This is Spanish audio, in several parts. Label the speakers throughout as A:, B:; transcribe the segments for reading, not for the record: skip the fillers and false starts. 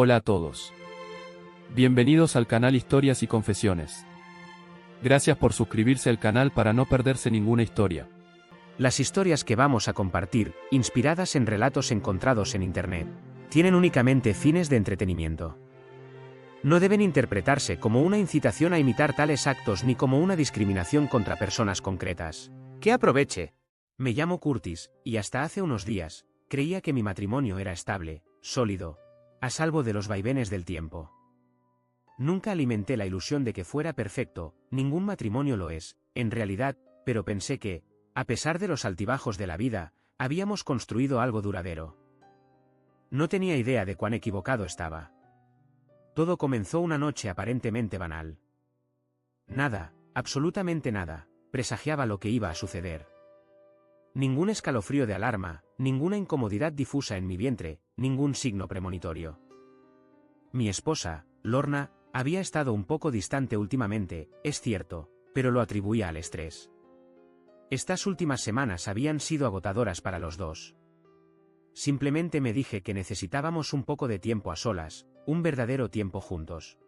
A: Hola a todos. Bienvenidos al canal Historias y Confesiones. Gracias por suscribirse al canal para no perderse ninguna historia.
B: Las historias que vamos a compartir, inspiradas en relatos encontrados en Internet, tienen únicamente fines de entretenimiento. No deben interpretarse como una incitación a imitar tales actos ni como una discriminación contra personas concretas. ¡Que aproveche! Me llamo Curtis, y hasta hace unos días, creía que mi matrimonio era estable, sólido, a salvo de los vaivenes del tiempo. Nunca alimenté la ilusión de que fuera perfecto, ningún matrimonio lo es, en realidad, pero pensé que, a pesar de los altibajos de la vida, habíamos construido algo duradero. No tenía idea de cuán equivocado estaba. Todo comenzó una noche aparentemente banal. Nada, absolutamente nada, presagiaba lo que iba a suceder. Ningún escalofrío de alarma, ninguna incomodidad difusa en mi vientre, ningún signo premonitorio. Mi esposa, Lorna, había estado un poco distante últimamente, es cierto, pero lo atribuía al estrés. Estas últimas semanas habían sido agotadoras para los dos. Simplemente me dije que necesitábamos un poco de tiempo a solas, un verdadero tiempo juntos.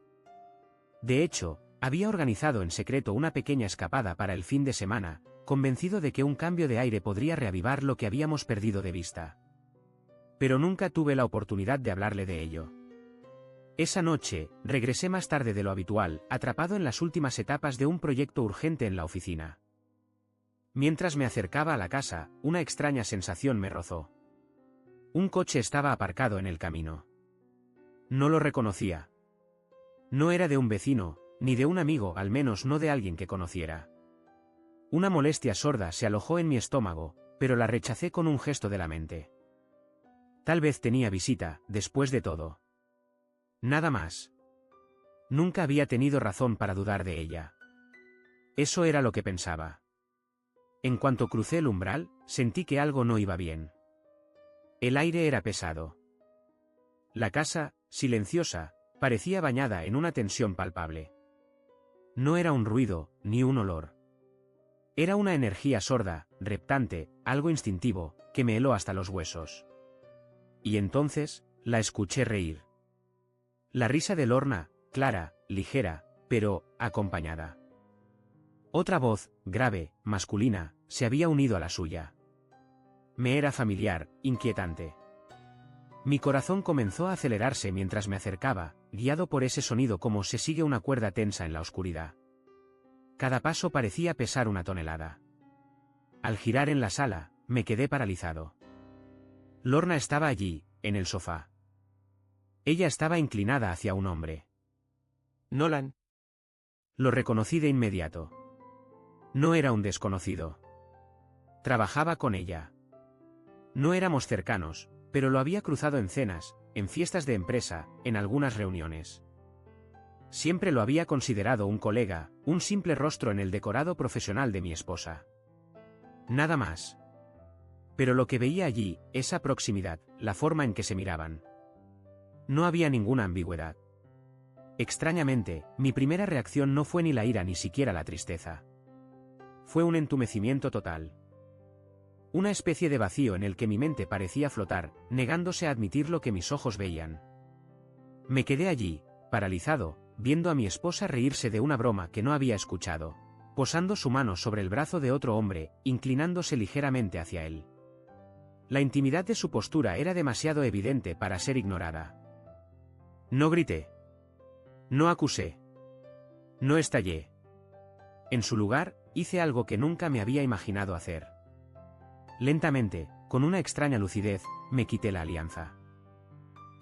B: De hecho, había organizado en secreto una pequeña escapada para el fin de semana, convencido de que un cambio de aire podría reavivar lo que habíamos perdido de vista. Pero nunca tuve la oportunidad de hablarle de ello. Esa noche, regresé más tarde de lo habitual, atrapado en las últimas etapas de un proyecto urgente en la oficina. Mientras me acercaba a la casa, una extraña sensación me rozó. Un coche estaba aparcado en el camino. No lo reconocía. No era de un vecino, ni de un amigo, al menos no de alguien que conociera. Una molestia sorda se alojó en mi estómago, pero la rechacé con un gesto de la mente. Tal vez tenía visita, después de todo. Nada más. Nunca había tenido razón para dudar de ella. Eso era lo que pensaba. En cuanto crucé el umbral, sentí que algo no iba bien. El aire era pesado. La casa, silenciosa, parecía bañada en una tensión palpable. No era un ruido, ni un olor. Era una energía sorda, reptante, algo instintivo, que me heló hasta los huesos. Y entonces, la escuché reír. La risa de Lorna, clara, ligera, pero acompañada. Otra voz, grave, masculina, se había unido a la suya. Me era familiar, inquietante. Mi corazón comenzó a acelerarse mientras me acercaba, guiado por ese sonido como se sigue una cuerda tensa en la oscuridad. Cada paso parecía pesar una tonelada. Al girar en la sala, me quedé paralizado. Lorna estaba allí, en el sofá. Ella estaba inclinada hacia un hombre. Nolan. Lo reconocí de inmediato. No era un desconocido. Trabajaba con ella. No éramos cercanos, pero lo había cruzado en cenas, en fiestas de empresa, en algunas reuniones. Siempre lo había considerado un colega, un simple rostro en el decorado profesional de mi esposa. Nada más. Pero lo que veía allí, esa proximidad, la forma en que se miraban. No había ninguna ambigüedad. Extrañamente, mi primera reacción no fue ni la ira ni siquiera la tristeza. Fue un entumecimiento total. Una especie de vacío en el que mi mente parecía flotar, negándose a admitir lo que mis ojos veían. Me quedé allí, paralizado, viendo a mi esposa reírse de una broma que no había escuchado, posando su mano sobre el brazo de otro hombre, inclinándose ligeramente hacia él. La intimidad de su postura era demasiado evidente para ser ignorada. No grité. No acusé. No estallé. En su lugar, hice algo que nunca me había imaginado hacer. Lentamente, con una extraña lucidez, me quité la alianza.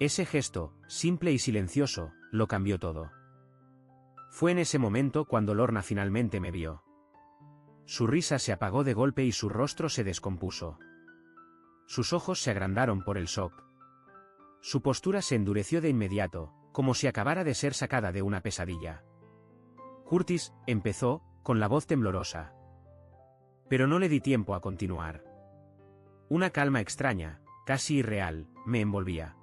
B: Ese gesto, simple y silencioso, lo cambió todo. Fue en ese momento cuando Lorna finalmente me vio. Su risa se apagó de golpe y su rostro se descompuso. Sus ojos se agrandaron por el shock. Su postura se endureció de inmediato, como si acabara de ser sacada de una pesadilla. Curtis, empezó, con la voz temblorosa. Pero no le di tiempo a continuar. Una calma extraña, casi irreal, me envolvía.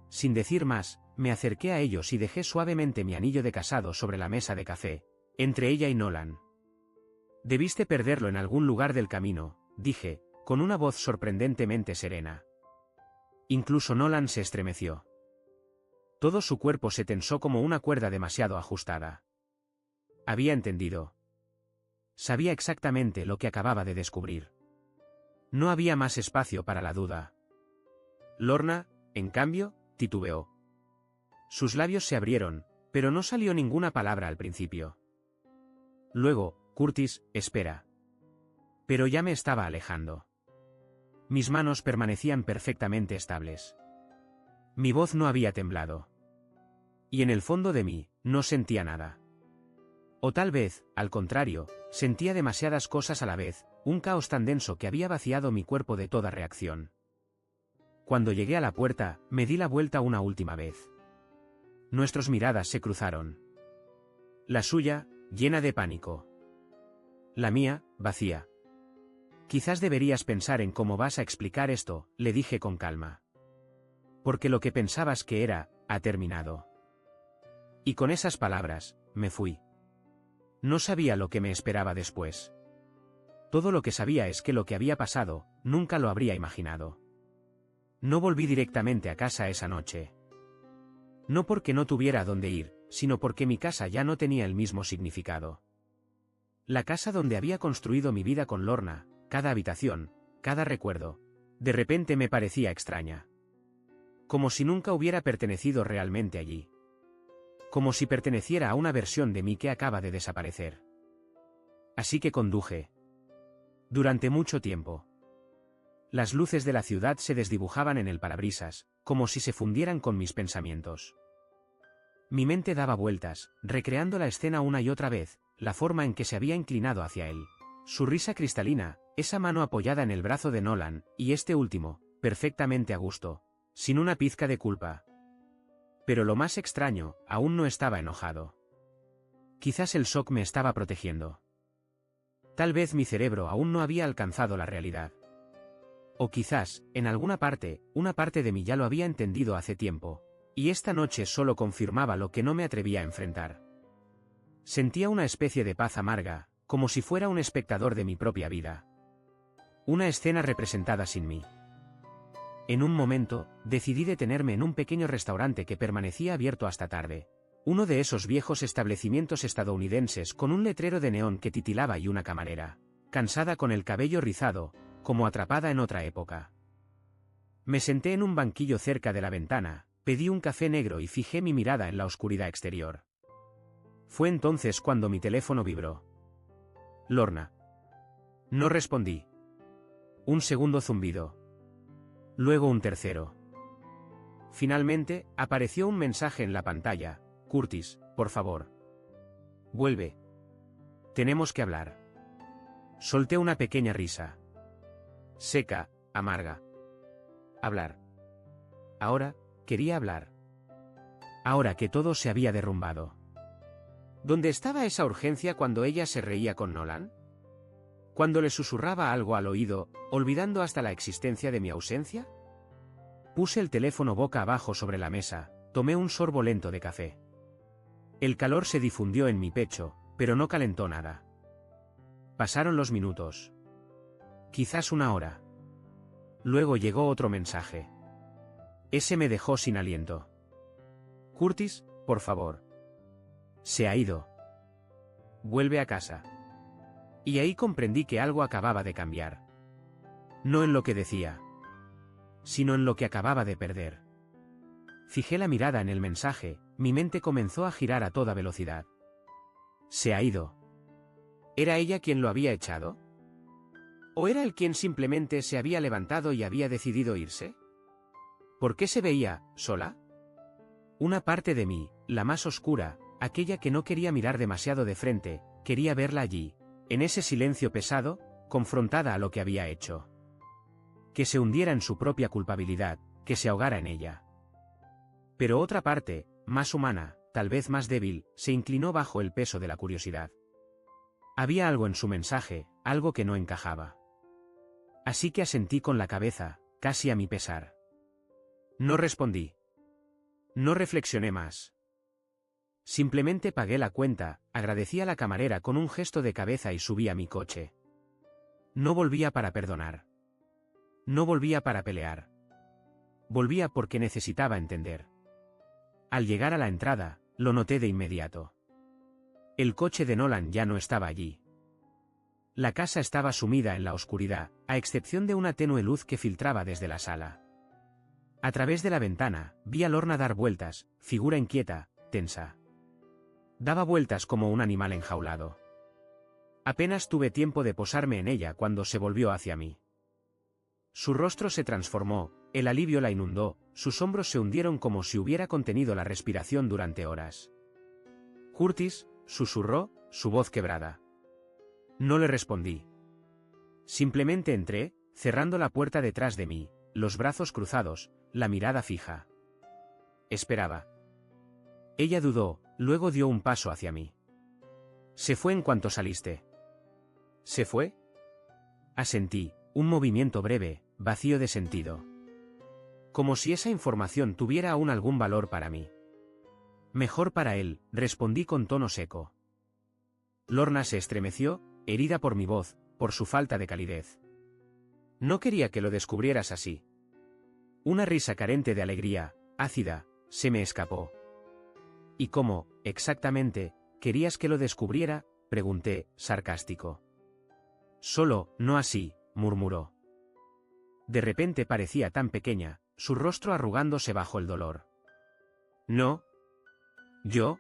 B: Sin decir más, me acerqué a ellos y dejé suavemente mi anillo de casado sobre la mesa de café, entre ella y Nolan. Debiste perderlo en algún lugar del camino, dije, con una voz sorprendentemente serena. Incluso Nolan se estremeció. Todo su cuerpo se tensó como una cuerda demasiado ajustada. Había entendido. Sabía exactamente lo que acababa de descubrir. No había más espacio para la duda. Lorna, en cambio, titubeó. Sus labios se abrieron, pero no salió ninguna palabra al principio. Luego, Curtis, espera. Pero ya me estaba alejando. Mis manos permanecían perfectamente estables. Mi voz no había temblado. Y en el fondo de mí, no sentía nada. O tal vez, al contrario, sentía demasiadas cosas a la vez, un caos tan denso que había vaciado mi cuerpo de toda reacción. Cuando llegué a la puerta, me di la vuelta una última vez. Nuestras miradas se cruzaron. La suya, llena de pánico. La mía, vacía. Quizás deberías pensar en cómo vas a explicar esto, le dije con calma. Porque lo que pensabas que era, ha terminado. Y con esas palabras, me fui. No sabía lo que me esperaba después. Todo lo que sabía es que lo que había pasado, nunca lo habría imaginado. No volví directamente a casa esa noche. No porque no tuviera a dónde ir, sino porque mi casa ya no tenía el mismo significado. La casa donde había construido mi vida con Lorna, cada habitación, cada recuerdo, de repente me parecía extraña. Como si nunca hubiera pertenecido realmente allí. Como si perteneciera a una versión de mí que acaba de desaparecer. Así que conduje. Durante mucho tiempo. Las luces de la ciudad se desdibujaban en el parabrisas, como si se fundieran con mis pensamientos. Mi mente daba vueltas, recreando la escena una y otra vez, la forma en que se había inclinado hacia él. Su risa cristalina, esa mano apoyada en el brazo de Nolan, y este último, perfectamente a gusto, sin una pizca de culpa. Pero lo más extraño, aún no estaba enojado. Quizás el shock me estaba protegiendo. Tal vez mi cerebro aún no había alcanzado la realidad. O quizás, en alguna parte, una parte de mí ya lo había entendido hace tiempo, y esta noche solo confirmaba lo que no me atrevía a enfrentar. Sentía una especie de paz amarga, como si fuera un espectador de mi propia vida. Una escena representada sin mí. En un momento, decidí detenerme en un pequeño restaurante que permanecía abierto hasta tarde. Uno de esos viejos establecimientos estadounidenses con un letrero de neón que titilaba y una camarera, cansada con el cabello rizado, como atrapada en otra época. Me senté en un banquillo cerca de la ventana, pedí un café negro y fijé mi mirada en la oscuridad exterior. Fue entonces cuando mi teléfono vibró. Lorna. No respondí. Un segundo zumbido. Luego un tercero. Finalmente, apareció un mensaje en la pantalla. Curtis, por favor. Vuelve. Tenemos que hablar. Solté una pequeña risa. Seca, amarga. Hablar. Ahora, quería hablar. Ahora que todo se había derrumbado. ¿Dónde estaba esa urgencia cuando ella se reía con Nolan? Cuando le susurraba algo al oído, olvidando hasta la existencia de mi ausencia. Puse el teléfono boca abajo sobre la mesa, tomé un sorbo lento de café. El calor se difundió en mi pecho, pero no calentó nada. Pasaron los minutos. Quizás una hora. Luego llegó otro mensaje. Ese me dejó sin aliento. Curtis, por favor. Se ha ido. Vuelve a casa. Y ahí comprendí que algo acababa de cambiar. No en lo que decía, sino en lo que acababa de perder. Fijé la mirada en el mensaje, mi mente comenzó a girar a toda velocidad. Se ha ido. ¿Era ella quien lo había echado? ¿O era él quien simplemente se había levantado y había decidido irse? ¿Por qué se veía sola? Una parte de mí, la más oscura, aquella que no quería mirar demasiado de frente, quería verla allí, en ese silencio pesado, confrontada a lo que había hecho. Que se hundiera en su propia culpabilidad, que se ahogara en ella. Pero otra parte, más humana, tal vez más débil, se inclinó bajo el peso de la curiosidad. Había algo en su mensaje, algo que no encajaba. Así que asentí con la cabeza, casi a mi pesar. No respondí. No reflexioné más. Simplemente pagué la cuenta, agradecí a la camarera con un gesto de cabeza y subí a mi coche. No volvía para perdonar. No volvía para pelear. Volvía porque necesitaba entender. Al llegar a la entrada, lo noté de inmediato. El coche de Nolan ya no estaba allí. La casa estaba sumida en la oscuridad, a excepción de una tenue luz que filtraba desde la sala. A través de la ventana, vi a Lorna dar vueltas, figura inquieta, tensa. Daba vueltas como un animal enjaulado. Apenas tuve tiempo de posarme en ella cuando se volvió hacia mí. Su rostro se transformó, el alivio la inundó, sus hombros se hundieron como si hubiera contenido la respiración durante horas. «Curtis», susurró, su voz quebrada. No le respondí. Simplemente entré, cerrando la puerta detrás de mí, los brazos cruzados, la mirada fija. Esperaba. Ella dudó, luego dio un paso hacia mí. «Se fue en cuanto saliste». «¿Se fue?» Asentí, un movimiento breve, vacío de sentido. Como si esa información tuviera aún algún valor para mí. «Mejor para él», respondí con tono seco. Lorna se estremeció, herida por mi voz, por su falta de calidez. «No quería que lo descubrieras así». Una risa carente de alegría, ácida, se me escapó. «¿Y cómo, exactamente, querías que lo descubriera?», pregunté, sarcástico. «Solo, no así», murmuró. De repente parecía tan pequeña, su rostro arrugándose bajo el dolor. «No. ¿Yo?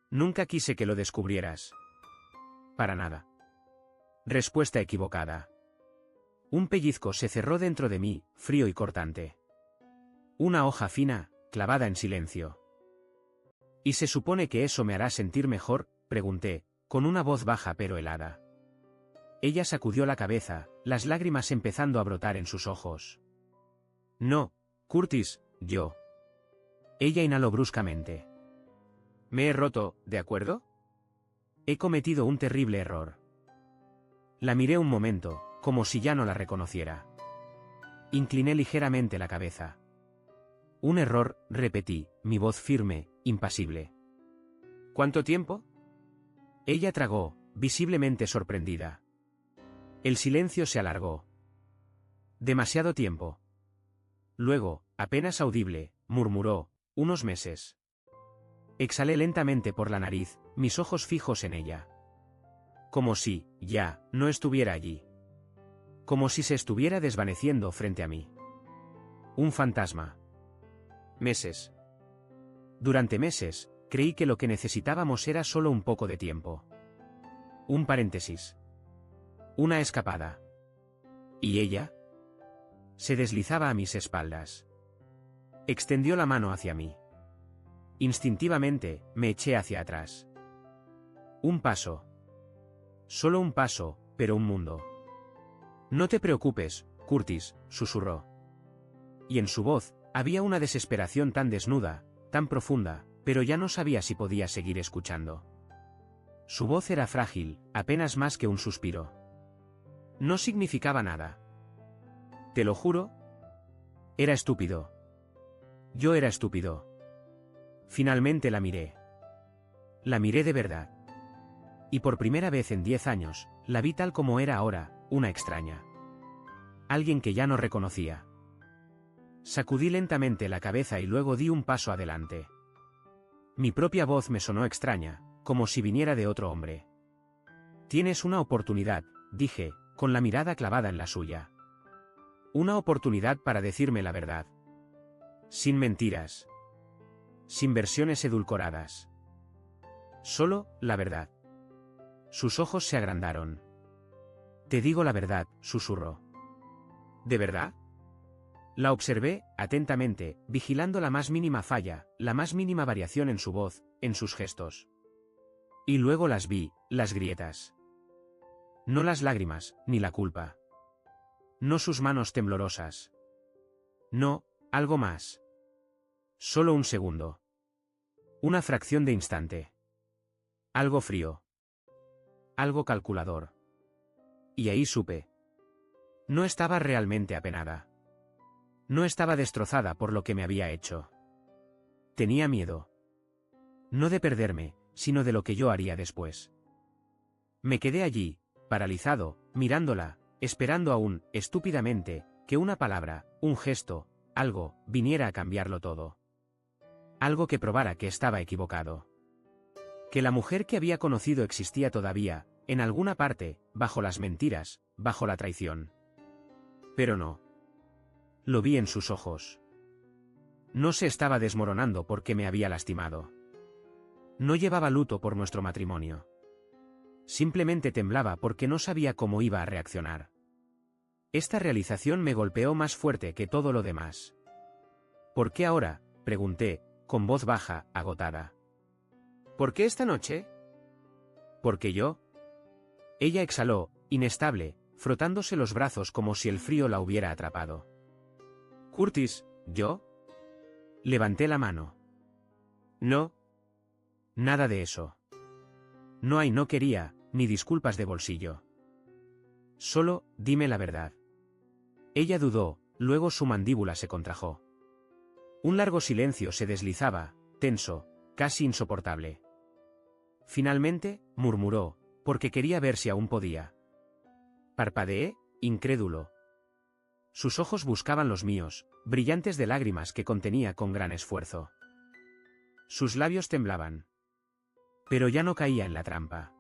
B: Nunca quise que lo descubrieras». «Para nada». Respuesta equivocada. Un pellizco se cerró dentro de mí, frío y cortante. Una hoja fina, clavada en silencio. «¿Y se supone que eso me hará sentir mejor?», pregunté, con una voz baja pero helada. Ella sacudió la cabeza, las lágrimas empezando a brotar en sus ojos. «No, Curtis, yo». Ella inhaló bruscamente. «Me he roto, ¿de acuerdo? He cometido un terrible error». La miré un momento, como si ya no la reconociera. Incliné ligeramente la cabeza. «Un error», repetí, mi voz firme, impasible. «¿Cuánto tiempo?» Ella tragó, visiblemente sorprendida. El silencio se alargó. «Demasiado tiempo». Luego, apenas audible, murmuró, «unos meses». Exhalé lentamente por la nariz, mis ojos fijos en ella. Como si, ya, no estuviera allí. Como si se estuviera desvaneciendo frente a mí. Un fantasma. Meses. Durante meses, creí que lo que necesitábamos era solo un poco de tiempo. Un paréntesis. Una escapada. ¿Y ella? Se deslizaba a mis espaldas. Extendió la mano hacia mí. Instintivamente, me eché hacia atrás. Un paso. Solo un paso, pero un mundo. «No te preocupes, Curtis», susurró. Y en su voz, había una desesperación tan desnuda, tan profunda, pero ya no sabía si podía seguir escuchando. Su voz era frágil, apenas más que un suspiro. No significaba nada. «¿Te lo juro?» Era estúpido. Yo era estúpido. Finalmente la miré. La miré de verdad. Y por primera vez en 10 años, la vi tal como era ahora, una extraña. Alguien que ya no reconocía. Sacudí lentamente la cabeza y luego di un paso adelante. Mi propia voz me sonó extraña, como si viniera de otro hombre. «Tienes una oportunidad», dije, con la mirada clavada en la suya. «Una oportunidad para decirme la verdad. Sin mentiras. Sin versiones edulcoradas. Solo, la verdad». Sus ojos se agrandaron. «Te digo la verdad», susurró. «¿De verdad?» La observé, atentamente, vigilando la más mínima falla, la más mínima variación en su voz, en sus gestos. Y luego las vi, las grietas. No las lágrimas, ni la culpa. No sus manos temblorosas. No, algo más. Solo un segundo. Una fracción de instante. Algo frío. Algo calculador. Y ahí supe. No estaba realmente apenada. No estaba destrozada por lo que me había hecho. Tenía miedo. No de perderme, sino de lo que yo haría después. Me quedé allí, paralizado, mirándola, esperando aún, estúpidamente, que una palabra, un gesto, algo, viniera a cambiarlo todo. Algo que probara que estaba equivocado. Que la mujer que había conocido existía todavía, en alguna parte, bajo las mentiras, bajo la traición. Pero no. Lo vi en sus ojos. No se estaba desmoronando porque me había lastimado. No llevaba luto por nuestro matrimonio. Simplemente temblaba porque no sabía cómo iba a reaccionar. Esta realización me golpeó más fuerte que todo lo demás. ¿Por qué ahora?, pregunté, con voz baja, agotada. ¿Por qué esta noche? ¿Porque yo? Ella exhaló, inestable, frotándose los brazos como si el frío la hubiera atrapado. Curtis, ¿yo? Levanté la mano. No. Nada de eso. No quería, ni disculpas de bolsillo. Solo, dime la verdad. Ella dudó, luego su mandíbula se contrajo. Un largo silencio se deslizaba, tenso, casi insoportable. Finalmente, murmuró, porque quería ver si aún podía. Parpadeé, incrédulo. Sus ojos buscaban los míos, brillantes de lágrimas que contenía con gran esfuerzo. Sus labios temblaban. Pero ya no caía en la trampa.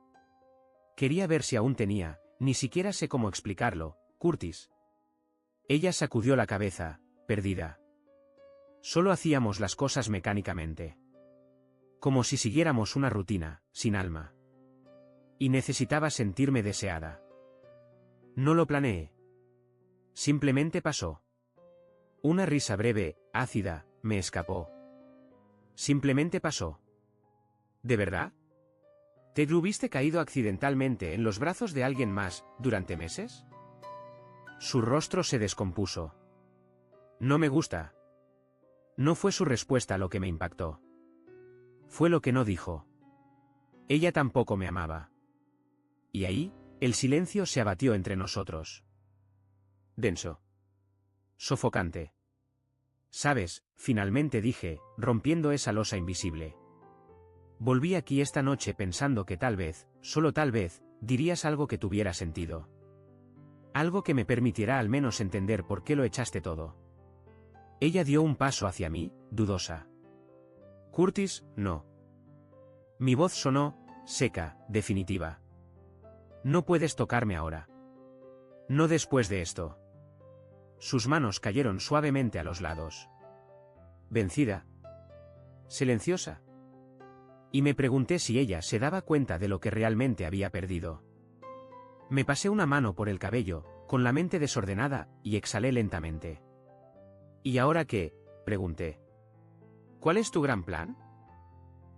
B: Quería ver si aún tenía, ni siquiera sé cómo explicarlo, Curtis. Ella sacudió la cabeza, perdida. Solo hacíamos las cosas mecánicamente. Como si siguiéramos una rutina, sin alma. Y necesitaba sentirme deseada. No lo planeé. Simplemente pasó. Una risa breve, ácida, me escapó. Simplemente pasó. ¿De verdad? ¿Te hubiste caído accidentalmente en los brazos de alguien más, durante meses? Su rostro se descompuso. No me gusta. No fue su respuesta lo que me impactó. Fue lo que no dijo. Ella tampoco me amaba. Y ahí, el silencio se abatió entre nosotros. Denso. Sofocante. Sabes, finalmente dije, rompiendo esa losa invisible. Volví aquí esta noche pensando que tal vez, solo tal vez, dirías algo que tuviera sentido. Algo que me permitiera al menos entender por qué lo echaste todo. Ella dio un paso hacia mí, dudosa. Curtis, no. Mi voz sonó, seca, definitiva. No puedes tocarme ahora. No después de esto. Sus manos cayeron suavemente a los lados. Vencida. Silenciosa. Y me pregunté si ella se daba cuenta de lo que realmente había perdido. Me pasé una mano por el cabello, con la mente desordenada, y exhalé lentamente. ¿Y ahora qué?, pregunté. ¿Cuál es tu gran plan?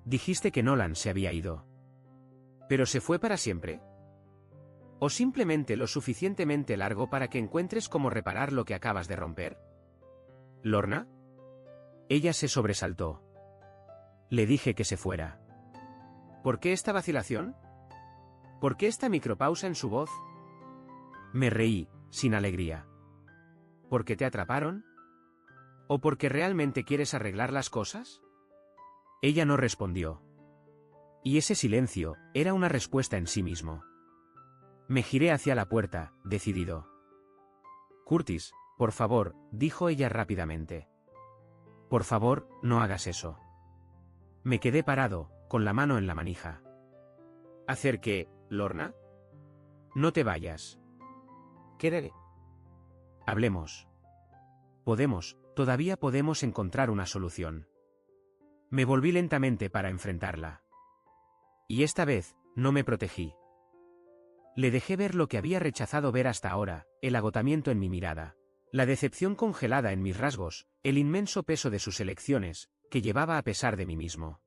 B: Dijiste que Nolan se había ido. ¿Pero se fue para siempre? ¿O simplemente lo suficientemente largo para que encuentres cómo reparar lo que acabas de romper? ¿Lorna? Ella se sobresaltó. Le dije que se fuera. ¿Por qué esta vacilación? ¿Por qué esta micropausa en su voz? Me reí, sin alegría. ¿Por qué te atraparon? ¿O porque realmente quieres arreglar las cosas? Ella no respondió. Y ese silencio era una respuesta en sí mismo. Me giré hacia la puerta, decidido. Curtis, por favor, dijo ella rápidamente. Por favor, no hagas eso. Me quedé parado, con la mano en la manija. ¿Hacer qué, Lorna? No te vayas. Quédate. Hablemos. Todavía podemos encontrar una solución. Me volví lentamente para enfrentarla. Y esta vez, no me protegí. Le dejé ver lo que había rechazado ver hasta ahora, el agotamiento en mi mirada, la decepción congelada en mis rasgos, el inmenso peso de sus elecciones, que llevaba a pesar de mí mismo.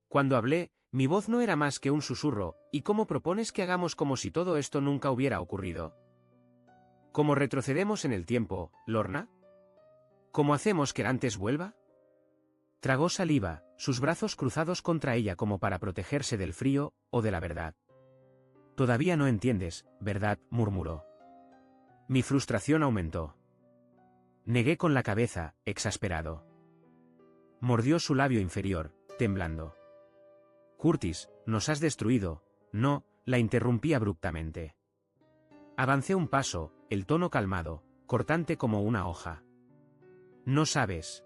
B: Cuando hablé, mi voz no era más que un susurro, ¿y cómo propones que hagamos como si todo esto nunca hubiera ocurrido? ¿Cómo retrocedemos en el tiempo, Lorna? ¿Cómo hacemos que antes vuelva? Tragó saliva, sus brazos cruzados contra ella como para protegerse del frío, o de la verdad. Todavía no entiendes, ¿verdad?, murmuró. Mi frustración aumentó. Negué con la cabeza, exasperado. Mordió su labio inferior, temblando. Curtis, nos has destruido. No, la interrumpí abruptamente. Avancé un paso, el tono calmado, cortante como una hoja. No sabes.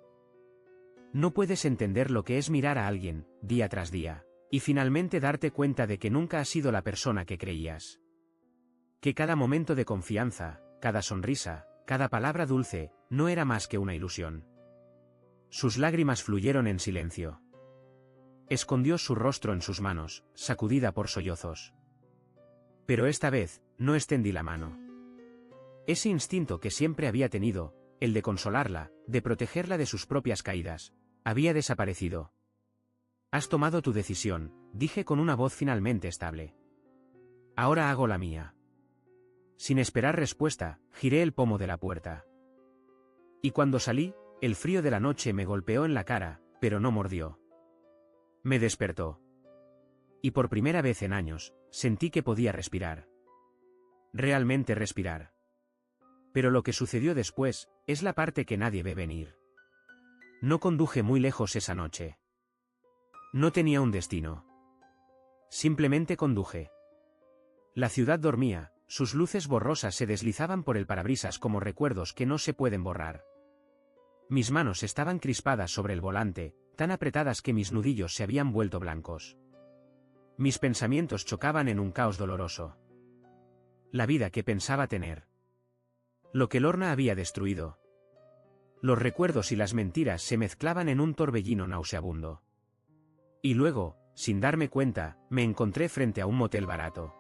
B: No puedes entender lo que es mirar a alguien, día tras día, y finalmente darte cuenta de que nunca has sido la persona que creías. Que cada momento de confianza, cada sonrisa, cada palabra dulce, no era más que una ilusión. Sus lágrimas fluyeron en silencio. Escondió su rostro en sus manos, sacudida por sollozos. Pero esta vez, no extendí la mano. Ese instinto que siempre había tenido, el de consolarla, de protegerla de sus propias caídas, había desaparecido. Has tomado tu decisión, dije con una voz finalmente estable. Ahora hago la mía. Sin esperar respuesta, giré el pomo de la puerta. Y cuando salí, el frío de la noche me golpeó en la cara, pero no mordió. Me despertó. Y por primera vez en años, sentí que podía respirar. Realmente respirar. Pero lo que sucedió después, es la parte que nadie ve venir. No conduje muy lejos esa noche. No tenía un destino. Simplemente conduje. La ciudad dormía, sus luces borrosas se deslizaban por el parabrisas como recuerdos que no se pueden borrar. Mis manos estaban crispadas sobre el volante, tan apretadas que mis nudillos se habían vuelto blancos. Mis pensamientos chocaban en un caos doloroso. La vida que pensaba tener. Lo que Lorna había destruido. Los recuerdos y las mentiras se mezclaban en un torbellino nauseabundo. Y luego, sin darme cuenta, me encontré frente a un motel barato.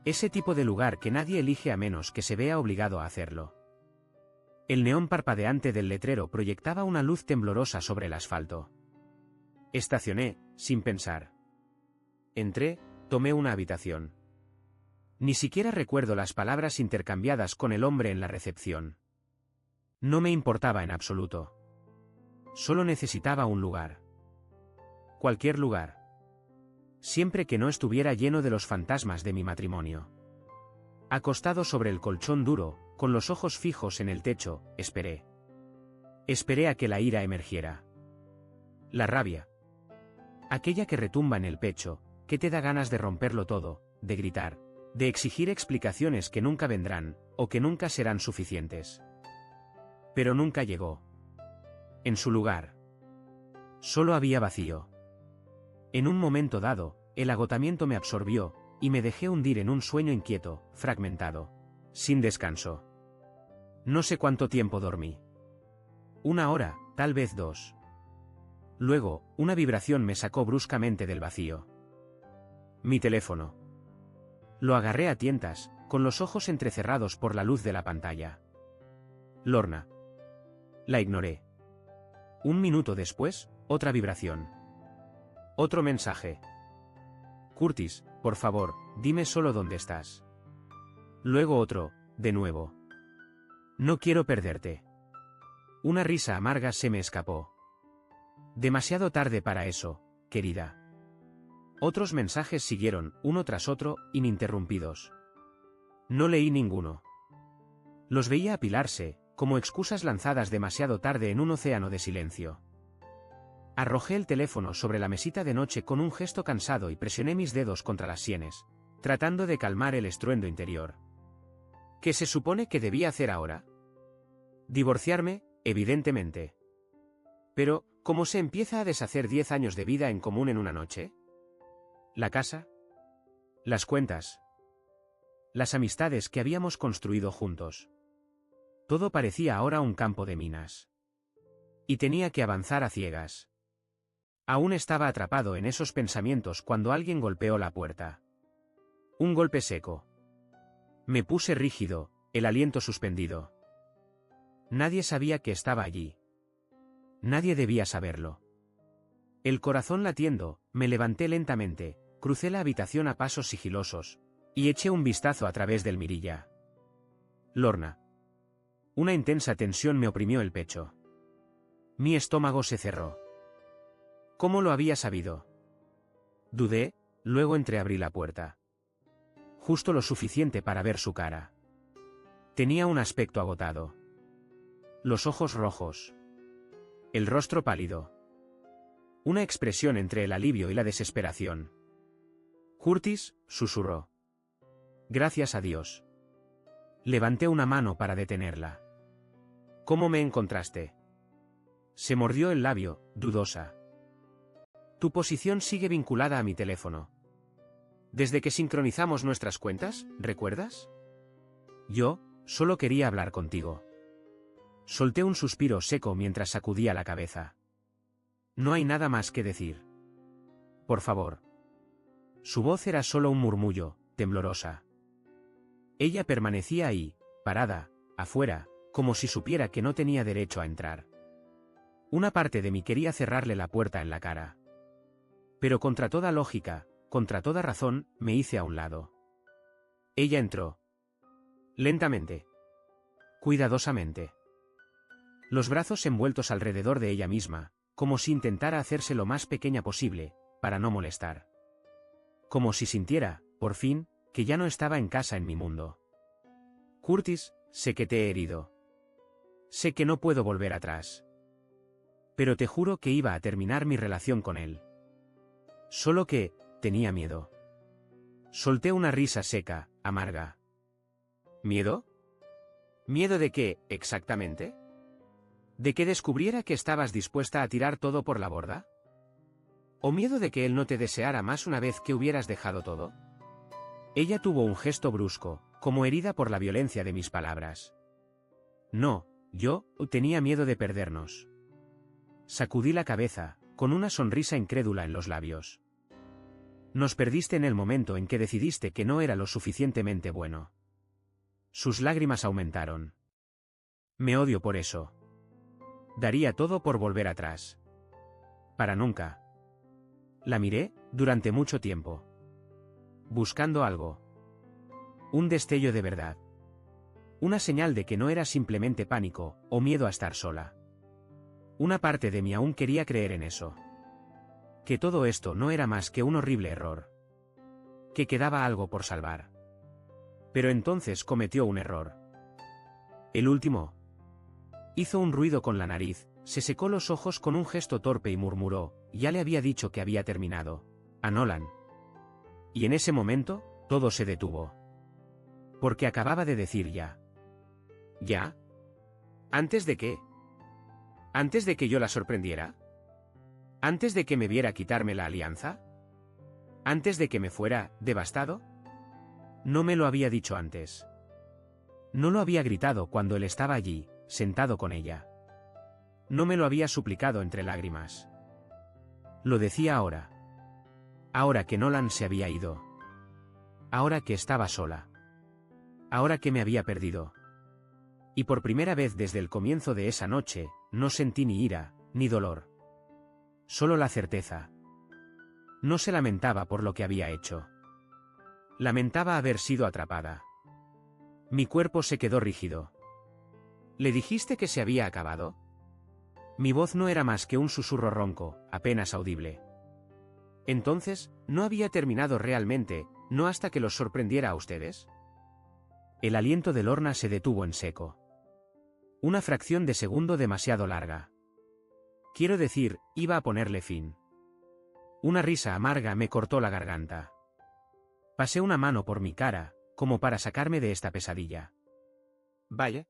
B: Ese tipo de lugar que nadie elige a menos que se vea obligado a hacerlo. El neón parpadeante del letrero proyectaba una luz temblorosa sobre el asfalto. Estacioné, sin pensar. Entré, tomé una habitación. Ni siquiera recuerdo las palabras intercambiadas con el hombre en la recepción. No me importaba en absoluto. Solo necesitaba un lugar. Cualquier lugar. Siempre que no estuviera lleno de los fantasmas de mi matrimonio. Acostado sobre el colchón duro, con los ojos fijos en el techo, esperé. Esperé a que la ira emergiera. La rabia. Aquella que retumba en el pecho, que te da ganas de romperlo todo, de gritar, de exigir explicaciones que nunca vendrán, o que nunca serán suficientes. Pero nunca llegó. En su lugar. Solo había vacío. En un momento dado, el agotamiento me absorbió, y me dejé hundir en un sueño inquieto, fragmentado. Sin descanso. No sé cuánto tiempo dormí. 1 hora, tal vez 2. Luego, una vibración me sacó bruscamente del vacío. Mi teléfono. Lo agarré a tientas, con los ojos entrecerrados por la luz de la pantalla. Lorna. La ignoré. 1 minuto después, otra vibración. Otro mensaje. Curtis, por favor, dime solo dónde estás. Luego otro, de nuevo. No quiero perderte. Una risa amarga se me escapó. Demasiado tarde para eso, querida. Otros mensajes siguieron, uno tras otro, ininterrumpidos. No leí ninguno. Los veía apilarse, como excusas lanzadas demasiado tarde en un océano de silencio. Arrojé el teléfono sobre la mesita de noche con un gesto cansado y presioné mis dedos contra las sienes, tratando de calmar el estruendo interior. ¿Qué se supone que debía hacer ahora? Divorciarme, evidentemente. Pero, ¿cómo se empieza a deshacer 10 años de vida en común en una noche? ¿La casa? Las cuentas. Las amistades que habíamos construido juntos. Todo parecía ahora un campo de minas. Y tenía que avanzar a ciegas. Aún estaba atrapado en esos pensamientos cuando alguien golpeó la puerta. Un golpe seco. Me puse rígido, el aliento suspendido. Nadie sabía que estaba allí. Nadie debía saberlo. El corazón latiendo, me levanté lentamente, crucé la habitación a pasos sigilosos, y eché un vistazo a través del mirilla. Lorna. Una intensa tensión me oprimió el pecho. Mi estómago se cerró. ¿Cómo lo había sabido? Dudé, luego entreabrí la puerta. Justo lo suficiente para ver su cara. Tenía un aspecto agotado. Los ojos rojos. El rostro pálido. Una expresión entre el alivio y la desesperación. Curtis, susurró. Gracias a Dios. Levanté una mano para detenerla. ¿Cómo me encontraste? Se mordió el labio, dudosa. Tu posición sigue vinculada a mi teléfono. Desde que sincronizamos nuestras cuentas, ¿recuerdas? Yo, solo quería hablar contigo. Solté un suspiro seco mientras sacudía la cabeza. No hay nada más que decir. Por favor. Su voz era solo un murmullo, temblorosa. Ella permanecía ahí, parada, afuera, como si supiera que no tenía derecho a entrar. Una parte de mí quería cerrarle la puerta en la cara. Pero contra toda lógica, contra toda razón, me hice a un lado. Ella entró. Lentamente. Cuidadosamente. Los brazos envueltos alrededor de ella misma, como si intentara hacerse lo más pequeña posible, para no molestar. Como si sintiera, por fin, que ya no estaba en casa en mi mundo. Curtis, sé que te he herido. Sé que no puedo volver atrás. Pero te juro que iba a terminar mi relación con él. Solo que, tenía miedo. Solté una risa seca, amarga. ¿Miedo? ¿Miedo de qué, exactamente? ¿De que descubriera que estabas dispuesta a tirar todo por la borda? ¿O miedo de que él no te deseara más una vez que hubieras dejado todo? Ella tuvo un gesto brusco, como herida por la violencia de mis palabras. No, yo tenía miedo de perdernos. Sacudí la cabeza, con una sonrisa incrédula en los labios. Nos perdiste en el momento en que decidiste que no era lo suficientemente bueno. Sus lágrimas aumentaron. Me odio por eso. Daría todo por volver atrás. Para nunca. La miré, durante mucho tiempo. Buscando algo. Un destello de verdad. Una señal de que no era simplemente pánico, o miedo a estar sola. Una parte de mí aún quería creer en eso. Que todo esto no era más que un horrible error. Que quedaba algo por salvar. Pero entonces cometió un error. El último. Hizo un ruido con la nariz, se secó los ojos con un gesto torpe y murmuró, ya le había dicho que había terminado. A Nolan. Y en ese momento, todo se detuvo. Porque acababa de decir ya. ¿Ya? ¿Antes de qué? ¿Antes de que yo la sorprendiera? ¿Antes de que me viera quitarme la alianza? ¿Antes de que me fuera devastado? No me lo había dicho antes. No lo había gritado cuando él estaba allí, sentado con ella. No me lo había suplicado entre lágrimas. Lo decía ahora. Ahora que Nolan se había ido. Ahora que estaba sola. Ahora que me había perdido. Y por primera vez desde el comienzo de esa noche, no sentí ni ira, ni dolor. Solo la certeza. No se lamentaba por lo que había hecho. Lamentaba haber sido atrapada. Mi cuerpo se quedó rígido. ¿Le dijiste que se había acabado? Mi voz no era más que un susurro ronco, apenas audible. Entonces, ¿no había terminado realmente, no hasta que los sorprendiera a ustedes? El aliento de Lorna se detuvo en seco. Una fracción de segundo demasiado larga. Quiero decir, iba a ponerle fin. Una risa amarga me cortó la garganta. Pasé una mano por mi cara, como para sacarme de esta pesadilla. Vaya.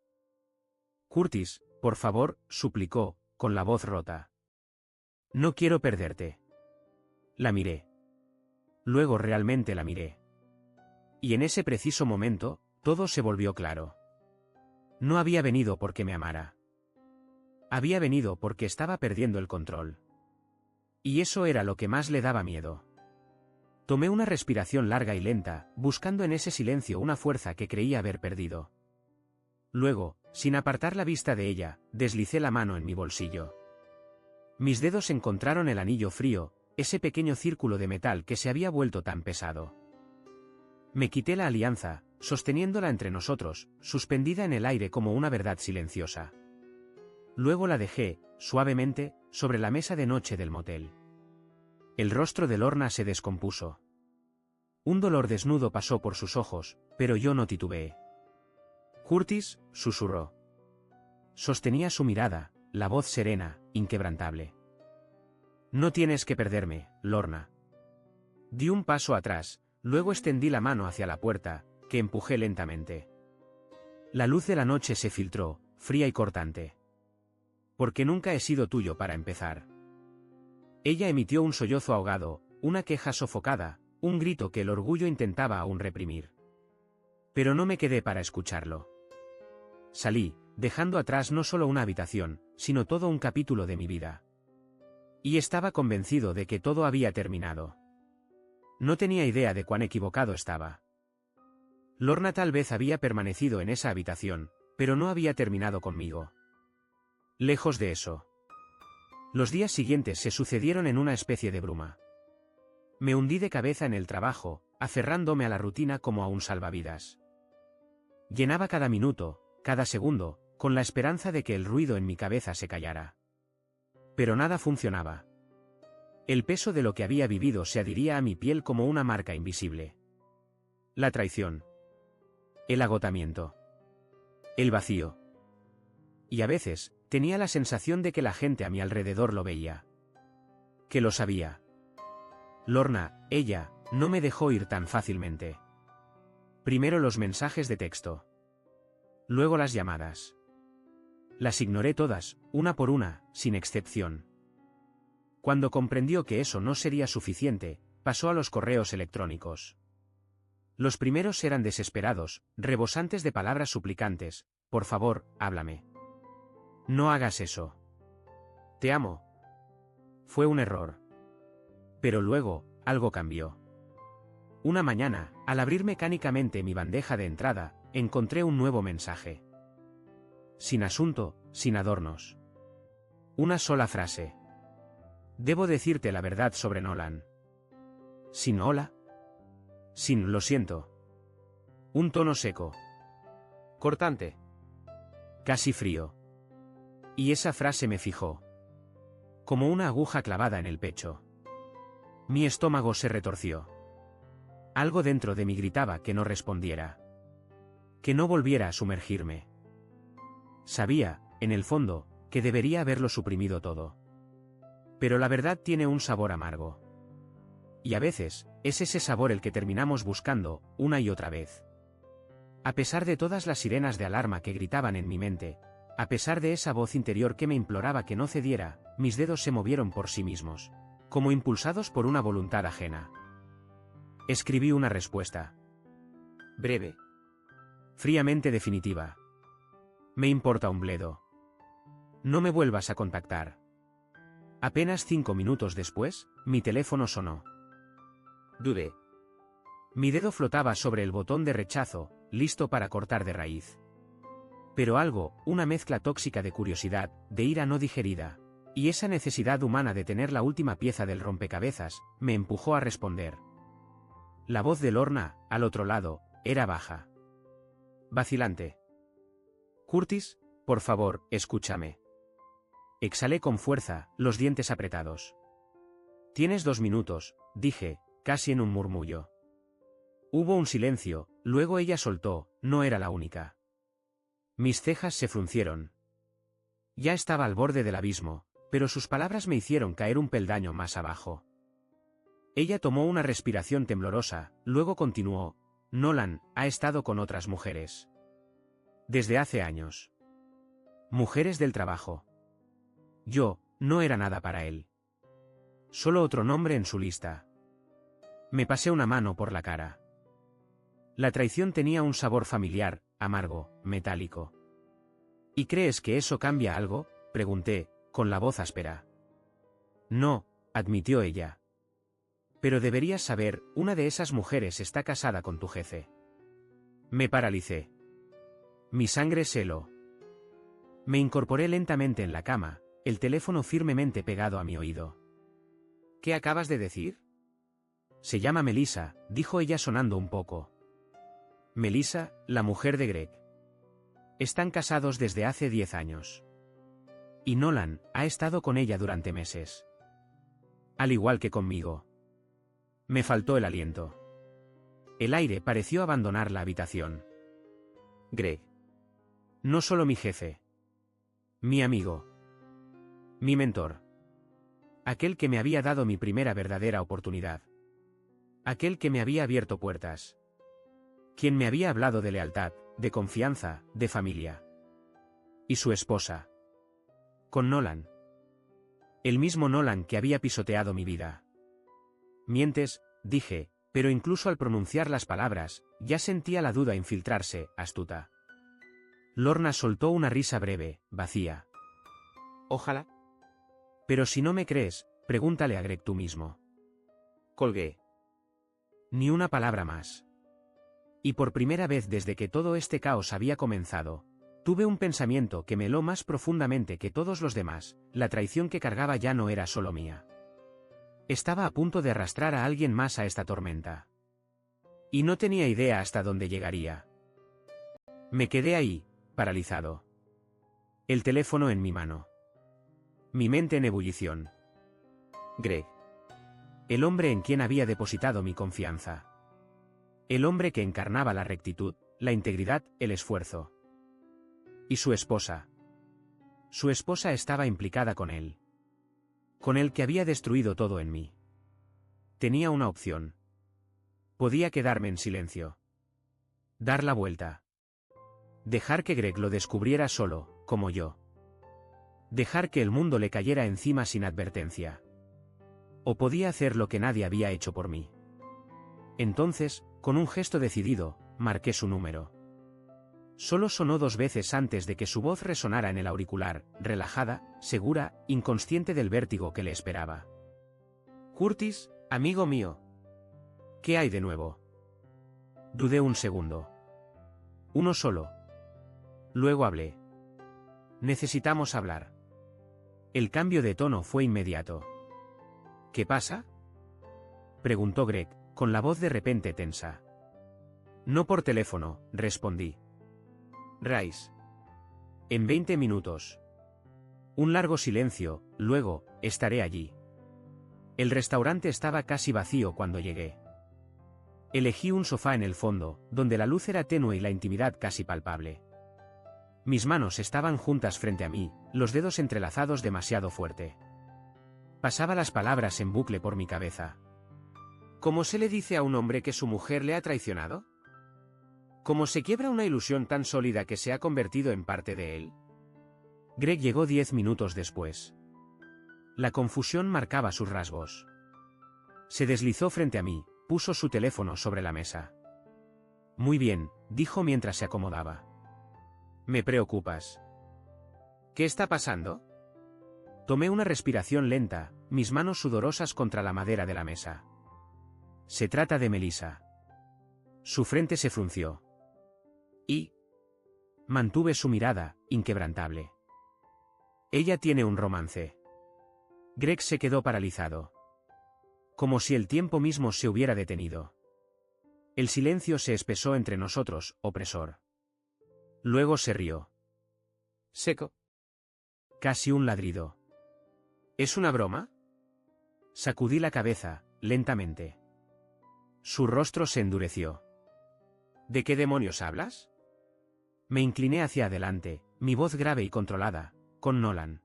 B: Curtis, por favor, suplicó, con la voz rota. No quiero perderte. La miré. Luego realmente la miré. Y en ese preciso momento, todo se volvió claro. No había venido porque me amara. Había venido porque estaba perdiendo el control. Y eso era lo que más le daba miedo. Tomé una respiración larga y lenta, buscando en ese silencio una fuerza que creía haber perdido. Luego, sin apartar la vista de ella, deslicé la mano en mi bolsillo. Mis dedos encontraron el anillo frío, ese pequeño círculo de metal que se había vuelto tan pesado. Me quité la alianza, sosteniéndola entre nosotros, suspendida en el aire como una verdad silenciosa. Luego la dejé, suavemente, sobre la mesa de noche del motel. El rostro de Lorna se descompuso. Un dolor desnudo pasó por sus ojos, pero yo no titubeé. Curtis, susurró. Sostenía su mirada, la voz serena, inquebrantable. No tienes que perderme, Lorna. Di un paso atrás, luego extendí la mano hacia la puerta, que empujé lentamente. La luz de la noche se filtró, fría y cortante. Porque nunca he sido tuyo para empezar. Ella emitió un sollozo ahogado, una queja sofocada, un grito que el orgullo intentaba aún reprimir. Pero no me quedé para escucharlo. Salí, dejando atrás no solo una habitación, sino todo un capítulo de mi vida. Y estaba convencido de que todo había terminado. No tenía idea de cuán equivocado estaba. Lorna tal vez había permanecido en esa habitación, pero no había terminado conmigo. Lejos de eso. Los días siguientes se sucedieron en una especie de bruma. Me hundí de cabeza en el trabajo, aferrándome a la rutina como a un salvavidas. Llenaba cada minuto, cada segundo, con la esperanza de que el ruido en mi cabeza se callara. Pero nada funcionaba. El peso de lo que había vivido se adhiría a mi piel como una marca invisible. La traición. El agotamiento. El vacío. Y a veces, tenía la sensación de que la gente a mi alrededor lo veía. Que lo sabía. Lorna, ella, no me dejó ir tan fácilmente. Primero los mensajes de texto. Luego las llamadas. Las ignoré todas, una por una, sin excepción. Cuando comprendió que eso no sería suficiente, pasó a los correos electrónicos. Los primeros eran desesperados, rebosantes de palabras suplicantes: por favor, háblame. No hagas eso. Te amo. Fue un error. Pero luego, algo cambió. Una mañana, al abrir mecánicamente mi bandeja de entrada, encontré un nuevo mensaje. Sin asunto, sin adornos. Una sola frase. Debo decirte la verdad sobre Nolan. Sin hola. Sin lo siento. Un tono seco. Cortante. Casi frío. Y esa frase me fijó. Como una aguja clavada en el pecho. Mi estómago se retorció. Algo dentro de mí gritaba que no respondiera. Que no volviera a sumergirme. Sabía, en el fondo, que debería haberlo suprimido todo. Pero la verdad tiene un sabor amargo. Y a veces, es ese sabor el que terminamos buscando, una y otra vez. A pesar de todas las sirenas de alarma que gritaban en mi mente, a pesar de esa voz interior que me imploraba que no cediera, mis dedos se movieron por sí mismos, como impulsados por una voluntad ajena. Escribí una respuesta. Breve. Fríamente definitiva. Me importa un bledo. No me vuelvas a contactar. Apenas 5 minutos después, mi teléfono sonó. Dudé. Mi dedo flotaba sobre el botón de rechazo, listo para cortar de raíz. Pero algo, una mezcla tóxica de curiosidad, de ira no digerida, y esa necesidad humana de tener la última pieza del rompecabezas, me empujó a responder. La voz de Lorna, al otro lado, era baja. Vacilante. Curtis, por favor, escúchame. Exhalé con fuerza, los dientes apretados. Tienes 2 minutos, dije, casi en un murmullo. Hubo un silencio, luego ella soltó, no era la única. Mis cejas se fruncieron. Ya estaba al borde del abismo, pero sus palabras me hicieron caer un peldaño más abajo. Ella tomó una respiración temblorosa, luego continuó: Nolan ha estado con otras mujeres. Desde hace años. Mujeres del trabajo. Yo, no era nada para él. Solo otro nombre en su lista. Me pasé una mano por la cara. La traición tenía un sabor familiar, amargo, metálico. ¿Y crees que eso cambia algo?, pregunté, con la voz áspera. No, admitió ella. Pero deberías saber, una de esas mujeres está casada con tu jefe. Me paralicé. Mi sangre se heló. Me incorporé lentamente en la cama, el teléfono firmemente pegado a mi oído. ¿Qué acabas de decir? Se llama Melissa, dijo ella sonando un poco. Melissa, la mujer de Greg. Están casados desde hace 10 años. Y Nolan ha estado con ella durante meses. Al igual que conmigo. Me faltó el aliento. El aire pareció abandonar la habitación. Greg. No solo mi jefe. Mi amigo. Mi mentor. Aquel que me había dado mi primera verdadera oportunidad. Aquel que me había abierto puertas. Quien me había hablado de lealtad, de confianza, de familia. Y su esposa. Con Nolan. El mismo Nolan que había pisoteado mi vida. Mientes, dije, pero incluso al pronunciar las palabras, ya sentía la duda infiltrarse, astuta. Lorna soltó una risa breve, vacía.
C: Ojalá.
B: Pero si no me crees, pregúntale a Greg tú mismo.
C: Colgué.
B: Ni una palabra más. Y por primera vez desde que todo este caos había comenzado, tuve un pensamiento que me heló más profundamente que todos los demás: la traición que cargaba ya no era solo mía. Estaba a punto de arrastrar a alguien más a esta tormenta. Y no tenía idea hasta dónde llegaría. Me quedé ahí, paralizado. El teléfono en mi mano. Mi mente en ebullición. Greg. El hombre en quien había depositado mi confianza. El hombre que encarnaba la rectitud, la integridad, el esfuerzo. Y su esposa. Su esposa estaba implicada con él. Con el que había destruido todo en mí. Tenía una opción. Podía quedarme en silencio. Dar la vuelta. Dejar que Greg lo descubriera solo, como yo. Dejar que el mundo le cayera encima sin advertencia. O podía hacer lo que nadie había hecho por mí. Entonces, con un gesto decidido, marqué su número. Solo sonó 2 veces antes de que su voz resonara en el auricular, relajada, segura, inconsciente del vértigo que le esperaba.
C: Curtis, amigo mío.
B: ¿Qué hay de nuevo? Dudé un segundo. Uno solo. Luego hablé. Necesitamos hablar. El cambio de tono fue inmediato. ¿Qué pasa?, preguntó Greg, con la voz de repente tensa. No por teléfono, respondí. Rice. En 20 minutos. Un largo silencio, luego, estaré allí. El restaurante estaba casi vacío cuando llegué. Elegí un sofá en el fondo, donde la luz era tenue y la intimidad casi palpable. Mis manos estaban juntas frente a mí, los dedos entrelazados demasiado fuerte. Pasaba las palabras en bucle por mi cabeza.
C: ¿Cómo se le dice a un hombre que su mujer le ha traicionado? ¿Cómo se quiebra una ilusión tan sólida que se ha convertido en parte de él?
B: Greg llegó 10 minutos después. La confusión marcaba sus rasgos. Se deslizó frente a mí, puso su teléfono sobre la mesa. Muy bien, dijo mientras se acomodaba. Me preocupas.
C: ¿Qué está pasando?
B: Tomé una respiración lenta, mis manos sudorosas contra la madera de la mesa. Se trata de Melissa. Su frente se frunció.
C: ¿Y?
B: Mantuve su mirada, inquebrantable. Ella tiene un romance. Greg se quedó paralizado. Como si el tiempo mismo se hubiera detenido. El silencio se espesó entre nosotros, opresor. Luego se rió.
C: Seco.
B: Casi un ladrido.
C: ¿Es una broma?
B: Sacudí la cabeza, lentamente. Su rostro se endureció.
C: ¿De qué demonios hablas?
B: Me incliné hacia adelante, mi voz grave y controlada, con Nolan.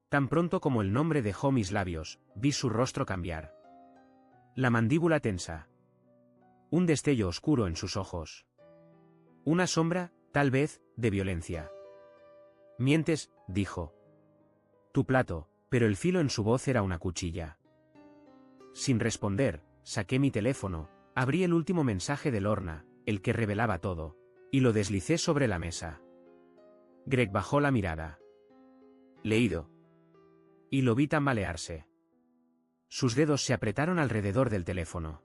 B: Tan pronto como el nombre dejó mis labios, vi su rostro cambiar. La mandíbula tensa. Un destello oscuro en sus ojos. Una sombra, tal vez, de violencia. Mientes, dijo. Tu plato, pero el filo en su voz era una cuchilla. Sin responder, saqué mi teléfono, abrí el último mensaje de Lorna, el que revelaba todo, y lo deslicé sobre la mesa. Greg bajó la mirada.
C: Leído.
B: Y lo vi tambalearse. Sus dedos se apretaron alrededor del teléfono.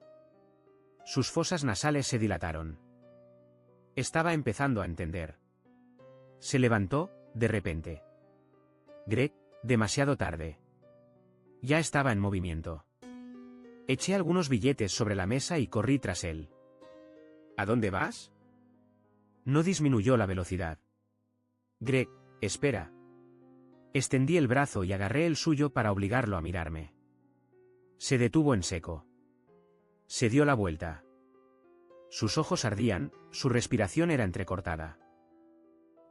B: Sus fosas nasales se dilataron. Estaba empezando a entender. Se levantó, de repente. Greg, demasiado tarde. Ya estaba en movimiento. Eché algunos billetes sobre la mesa y corrí tras él.
C: ¿A dónde vas?
B: No disminuyó la velocidad. Greg, espera. Extendí el brazo y agarré el suyo para obligarlo a mirarme. Se detuvo en seco. Se dio la vuelta. Sus ojos ardían, su respiración era entrecortada.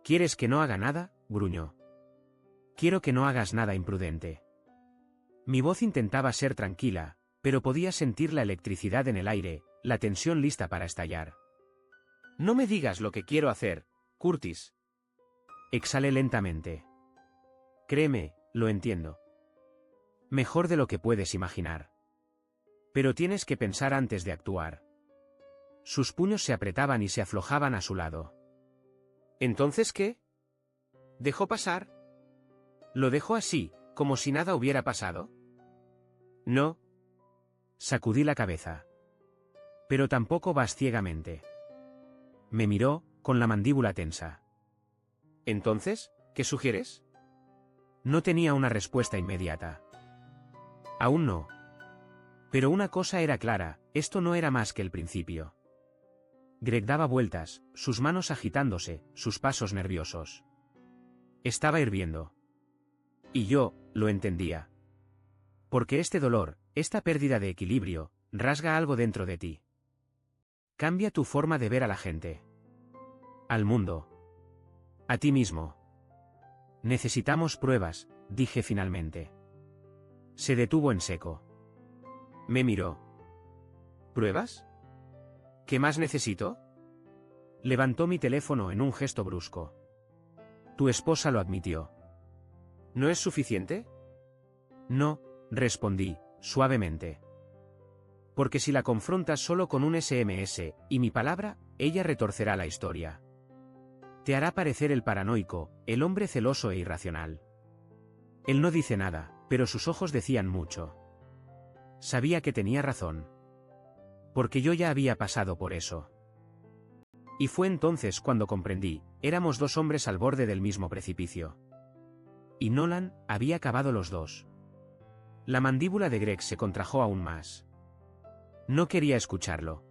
B: ¿Quieres que no haga nada?, gruñó. Quiero que no hagas nada imprudente. Mi voz intentaba ser tranquila, pero podía sentir la electricidad en el aire, la tensión lista para estallar.
C: No me digas lo que quiero hacer, Curtis.
B: Exhalé lentamente.
C: Créeme, lo entiendo. Mejor de lo que puedes imaginar. Pero tienes que pensar antes de actuar. Sus puños se apretaban y se aflojaban a su lado. ¿Entonces qué? ¿Dejó pasar? ¿Lo dejó así, como si nada hubiera pasado? No. Sacudí la cabeza. Pero tampoco vas ciegamente. Me miró, con la mandíbula tensa. ¿Entonces, qué sugieres? No tenía una respuesta inmediata. Aún no. Pero una cosa era clara, esto no era más que el principio. Greg daba vueltas, sus manos agitándose, sus pasos nerviosos. Estaba hirviendo. Y yo, lo entendía. Porque este dolor, esta pérdida de equilibrio, rasga algo dentro de ti. Cambia tu forma de ver a la gente. Al mundo. A ti mismo. Necesitamos pruebas, dije finalmente. Se detuvo en seco. Me miró. ¿Pruebas? ¿Qué más necesito? Levantó mi teléfono en un gesto brusco. Tu esposa lo admitió. ¿No es suficiente? No, respondí, suavemente. Porque si la confrontas solo con un SMS, y mi palabra, ella retorcerá la historia. Te hará parecer el paranoico, el hombre celoso e irracional. Él no dice nada, pero sus ojos decían mucho. Sabía que tenía razón. Porque yo ya había pasado por eso. Y fue entonces cuando comprendí, éramos dos hombres al borde del mismo precipicio. Y Nolan había acabado los dos. La mandíbula de Greg se contrajo aún más. No quería escucharlo.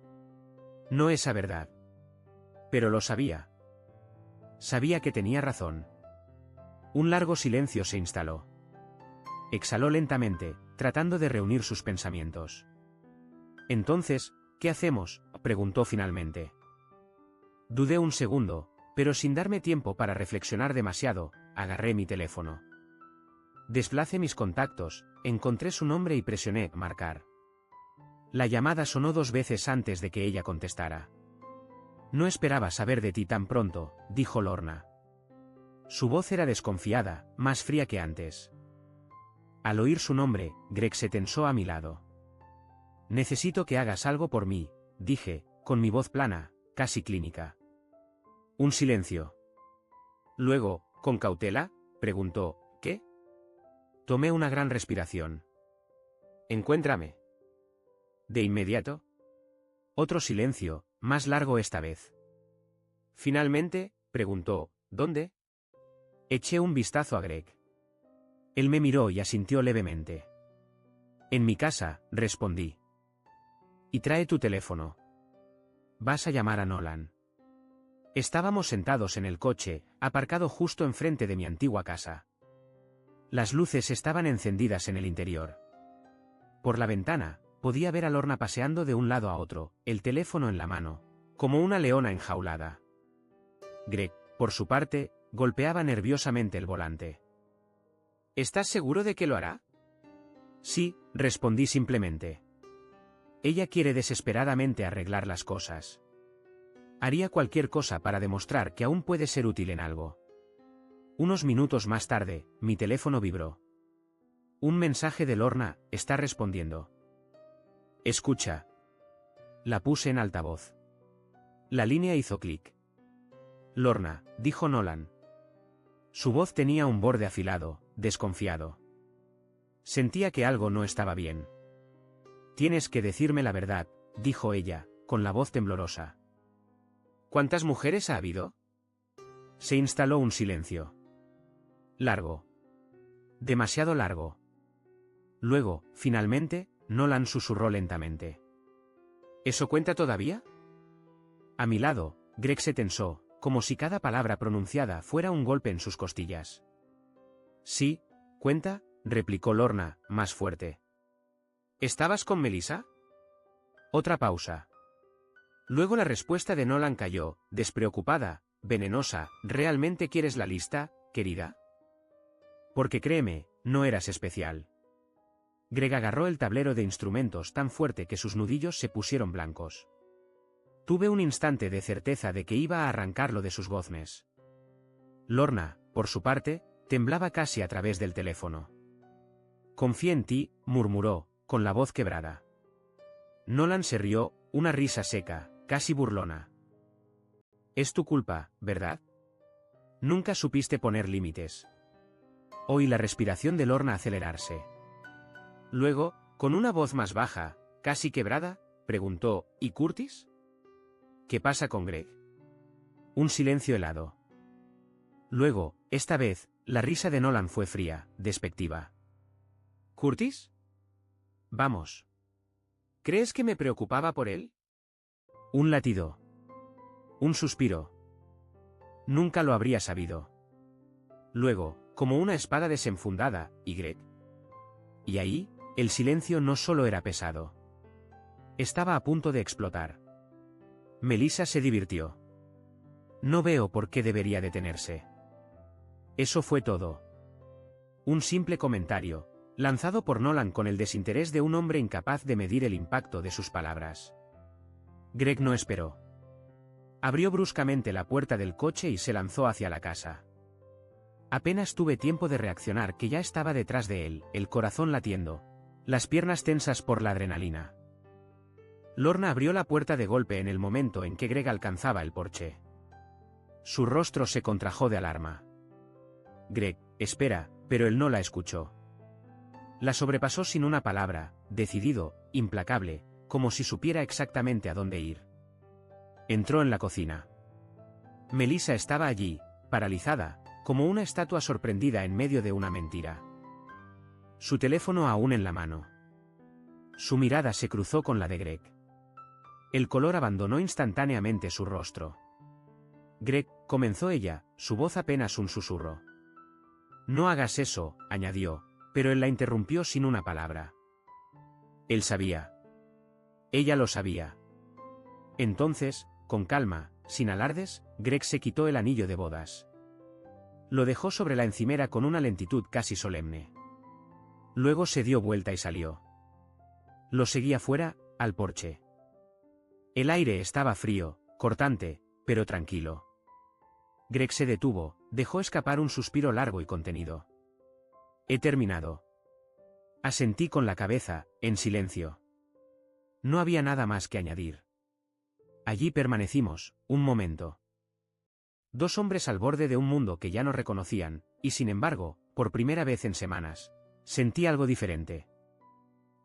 C: No esa verdad. Pero lo sabía. Sabía que tenía razón. Un largo silencio se instaló. Exhaló lentamente, tratando de reunir sus pensamientos. Entonces, ¿qué hacemos?, preguntó finalmente. Dudé un segundo, pero sin darme tiempo para reflexionar demasiado, agarré mi teléfono. Desplacé mis contactos, encontré su nombre y presioné marcar. La llamada sonó 2 veces antes de que ella contestara. No esperaba saber de ti tan pronto, dijo Lorna. Su voz era desconfiada, más fría que antes. Al oír su nombre, Greg se tensó a mi lado. Necesito que hagas algo por mí, dije, con mi voz plana, casi clínica. Un silencio. Luego, con cautela, preguntó, ¿qué? Tomé una gran respiración. Encuéntrame. ¿De inmediato? Otro silencio, más largo esta vez. Finalmente, preguntó, ¿dónde? Eché un vistazo a Greg. Él me miró y asintió levemente. En mi casa, respondí. Y trae tu teléfono. Vas a llamar a Nolan. Estábamos sentados en el coche, aparcado justo enfrente de mi antigua casa. Las luces estaban encendidas en el interior. Por la ventana, podía ver a Lorna paseando de un lado a otro, el teléfono en la mano, como una leona enjaulada. Greg, por su parte, golpeaba nerviosamente el volante. ¿Estás seguro de que lo hará? Sí, respondí simplemente. Ella quiere desesperadamente arreglar las cosas. Haría cualquier cosa para demostrar que aún puede ser útil en algo. Unos minutos más tarde, mi teléfono vibró. Un mensaje de Lorna, está respondiendo. Escucha. La puse en altavoz. La línea hizo clic. Lorna, dijo Nolan. Su voz tenía un borde afilado, desconfiado. Sentía que algo no estaba bien. Tienes que decirme la verdad, dijo ella, con la voz temblorosa. ¿Cuántas mujeres ha habido? Se instaló un silencio. Largo. Demasiado largo. Luego, finalmente, Nolan susurró lentamente. ¿Eso cuenta todavía? A mi lado, Greg se tensó, como si cada palabra pronunciada fuera un golpe en sus costillas. Sí, cuenta, replicó Lorna, más fuerte. ¿Estabas con Melissa? Otra pausa. Luego la respuesta de Nolan cayó, despreocupada, venenosa. ¿Realmente quieres la lista, querida? Porque créeme, no eras especial. Greg agarró el tablero de instrumentos tan fuerte que sus nudillos se pusieron blancos. Tuve un instante de certeza de que iba a arrancarlo de sus goznes. Lorna, por su parte,
B: Temblaba casi a través del teléfono. «Confía en ti», murmuró, con la voz quebrada. Nolan se rió, una risa seca, casi burlona. «Es tu culpa, ¿verdad? Nunca supiste poner límites». Oí la respiración de Lorna acelerarse. Luego, con una voz más baja, casi quebrada, preguntó, ¿y Curtis? ¿Qué pasa con Greg? Un silencio helado. Luego, esta vez, la risa de Nolan fue fría, despectiva. ¿Curtis? Vamos. ¿Crees que me preocupaba por él? Un latido. Un suspiro. Nunca lo habría sabido. Luego, como una espada desenfundada, ¿y Greg? Y ahí, el silencio no solo era pesado. Estaba a punto de explotar. Melissa se divirtió. No veo por qué debería detenerse. Eso fue todo. Un simple comentario, lanzado por Nolan con el desinterés de un hombre incapaz de medir el impacto de sus palabras. Greg no esperó. Abrió bruscamente la puerta del coche y se lanzó hacia la casa. Apenas tuve tiempo de reaccionar que ya estaba detrás de él, el corazón latiendo, las piernas tensas por la adrenalina. Lorna abrió la puerta de golpe en el momento en que Greg alcanzaba el porche. Su rostro se contrajo de alarma. Greg, espera, pero él no la escuchó. La sobrepasó sin una palabra, decidido, implacable, como si supiera exactamente a dónde ir. Entró en la cocina. Melissa estaba allí, paralizada, como una estatua sorprendida en medio de una mentira. Su teléfono aún en la mano. Su mirada se cruzó con la de Greg. El color abandonó instantáneamente su rostro. Greg, comenzó ella, su voz apenas un susurro. No hagas eso, añadió, pero él la interrumpió sin una palabra. Él sabía. Ella lo sabía. Entonces, con calma, sin alardes, Greg se quitó el anillo de bodas. Lo dejó sobre la encimera con una lentitud casi solemne. Luego se dio vuelta y salió. Lo seguía fuera, al porche. El aire estaba frío, cortante, pero tranquilo. Greg se detuvo, dejó escapar un suspiro largo y contenido. He terminado. Asentí con la cabeza, en silencio. No había nada más que añadir. Allí permanecimos, un momento. Dos hombres al borde de un mundo que ya no reconocían, y sin embargo, por primera vez en semanas, sentí algo diferente.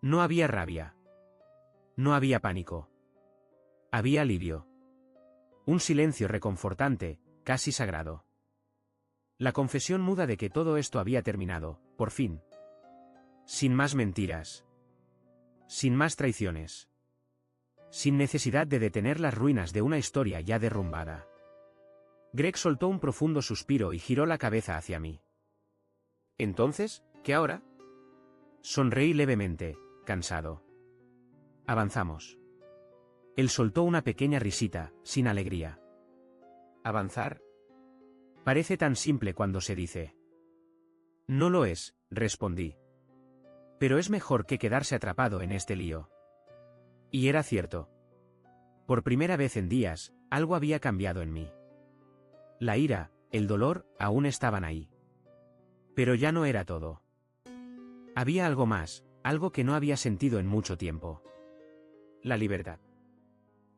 B: No había rabia. No había pánico. Había alivio. Un silencio reconfortante, casi sagrado. La confesión muda de que todo esto había terminado, por fin. Sin más mentiras. Sin más traiciones. Sin necesidad de detener las ruinas de una historia ya derrumbada. Greg soltó un profundo suspiro y giró la cabeza hacia mí. ¿Entonces, qué ahora? Sonreí levemente, cansado. Avanzamos. Él soltó una pequeña risita, sin alegría. ¿Avanzar? Parece tan simple cuando se dice. No lo es, respondí. Pero es mejor que quedarse atrapado en este lío. Y era cierto. Por primera vez en días, algo había cambiado en mí. La ira, el dolor, aún estaban ahí. Pero ya no era todo. Había algo más, algo que no había sentido en mucho tiempo. La libertad.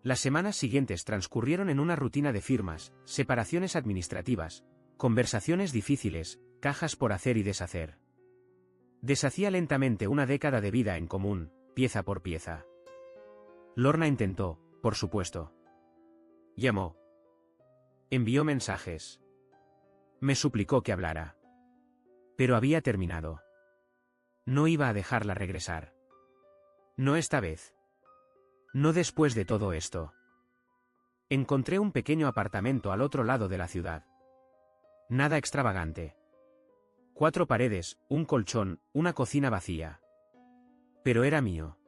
B: Las semanas siguientes transcurrieron en una rutina de firmas, separaciones administrativas, conversaciones difíciles, cajas por hacer y deshacer. Deshacía lentamente una década de vida en común, pieza por pieza. Lorna intentó, por supuesto. Llamó. Envió mensajes. Me suplicó que hablara. Pero había terminado. No iba a dejarla regresar. No esta vez. No después de todo esto. Encontré un pequeño apartamento al otro lado de la ciudad. Nada extravagante. 4 paredes, un colchón, una cocina vacía. Pero era mío.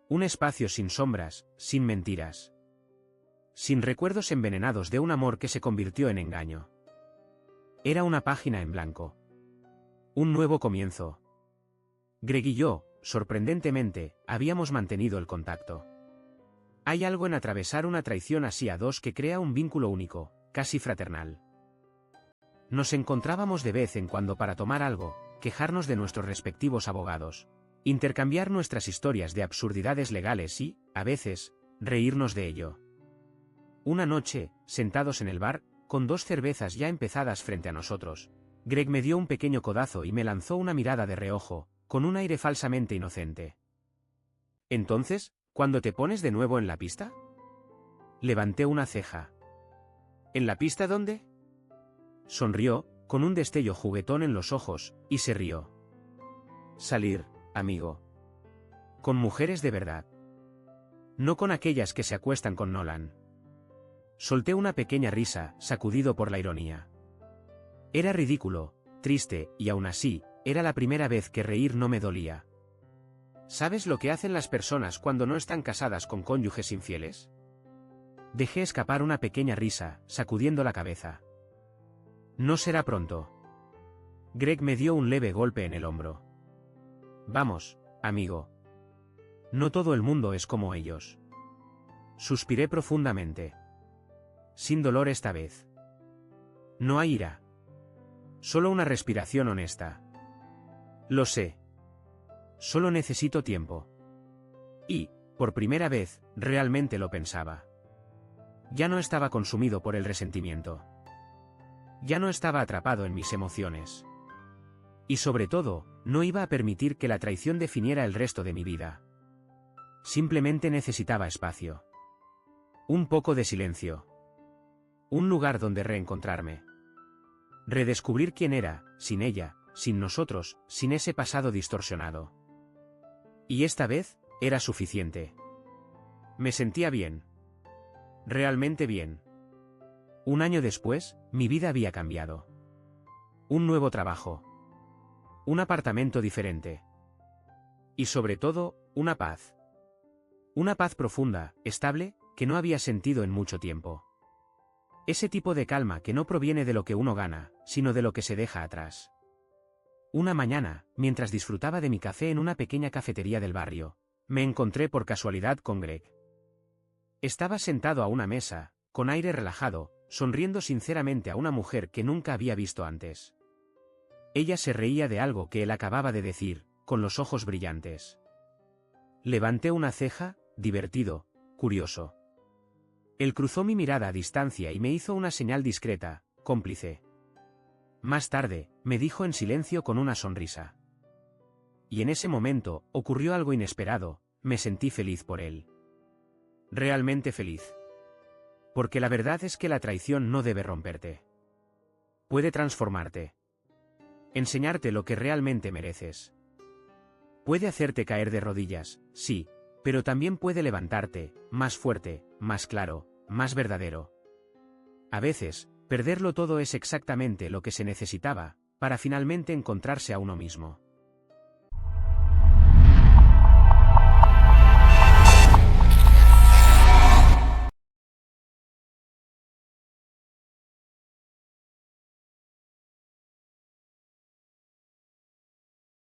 B: Un espacio sin sombras, sin mentiras. Sin recuerdos envenenados de un amor que se convirtió en engaño. Era una página en blanco. Un nuevo comienzo. Greg y yo, sorprendentemente, habíamos mantenido el contacto. Hay algo en atravesar una traición así a dos que crea un vínculo único, casi fraternal. Nos encontrábamos de vez en cuando para tomar algo, quejarnos de nuestros respectivos abogados, intercambiar nuestras historias de absurdidades legales y, a veces, reírnos de ello. Una noche, sentados en el bar, con 2 cervezas ya empezadas frente a nosotros, Greg me dio un pequeño codazo y me lanzó una mirada de reojo, con un aire falsamente inocente. «¿Entonces, cuándo te pones de nuevo en la pista?» Levanté una ceja. «¿En la pista dónde?» Sonrió, con un destello juguetón en los ojos, y se rió. «Salir, amigo. Con mujeres de verdad. No con aquellas que se acuestan con Nolan». Solté una pequeña risa, sacudido por la ironía. Era ridículo, triste, y aún así, era la primera vez que reír no me dolía. ¿Sabes lo que hacen las personas cuando no están casadas con cónyuges infieles? Dejé escapar una pequeña risa, sacudiendo la cabeza. No será pronto. Greg me dio un leve golpe en el hombro. Vamos, amigo. No todo el mundo es como ellos. Suspiré profundamente. Sin dolor esta vez. No hay ira. Solo una respiración honesta. Lo sé. Solo necesito tiempo. Y, por primera vez, realmente lo pensaba. Ya no estaba consumido por el resentimiento. Ya no estaba atrapado en mis emociones. Y sobre todo, no iba a permitir que la traición definiera el resto de mi vida. Simplemente necesitaba espacio. Un poco de silencio. Un lugar donde reencontrarme. Redescubrir quién era, sin ella, sin nosotros, sin ese pasado distorsionado. Y esta vez, era suficiente. Me sentía bien. Realmente bien. Un año después, mi vida había cambiado. Un nuevo trabajo. Un apartamento diferente. Y sobre todo, una paz. Una paz profunda, estable, que no había sentido en mucho tiempo. Ese tipo de calma que no proviene de lo que uno gana, sino de lo que se deja atrás. Una mañana, mientras disfrutaba de mi café en una pequeña cafetería del barrio, me encontré por casualidad con Greg. Estaba sentado a una mesa, con aire relajado, sonriendo sinceramente a una mujer que nunca había visto antes. Ella se reía de algo que él acababa de decir, con los ojos brillantes. Levanté una ceja, divertido, curioso. Él cruzó mi mirada a distancia y me hizo una señal discreta, cómplice. Más tarde, me dijo en silencio con una sonrisa. Y en ese momento, ocurrió algo inesperado, me sentí feliz por él. Realmente feliz. Porque la verdad es que la traición no debe romperte. Puede transformarte. Enseñarte lo que realmente mereces. Puede hacerte caer de rodillas, sí, pero también puede levantarte, más fuerte, más claro, más verdadero. A veces, perderlo todo es exactamente lo que se necesitaba, para finalmente encontrarse a uno mismo.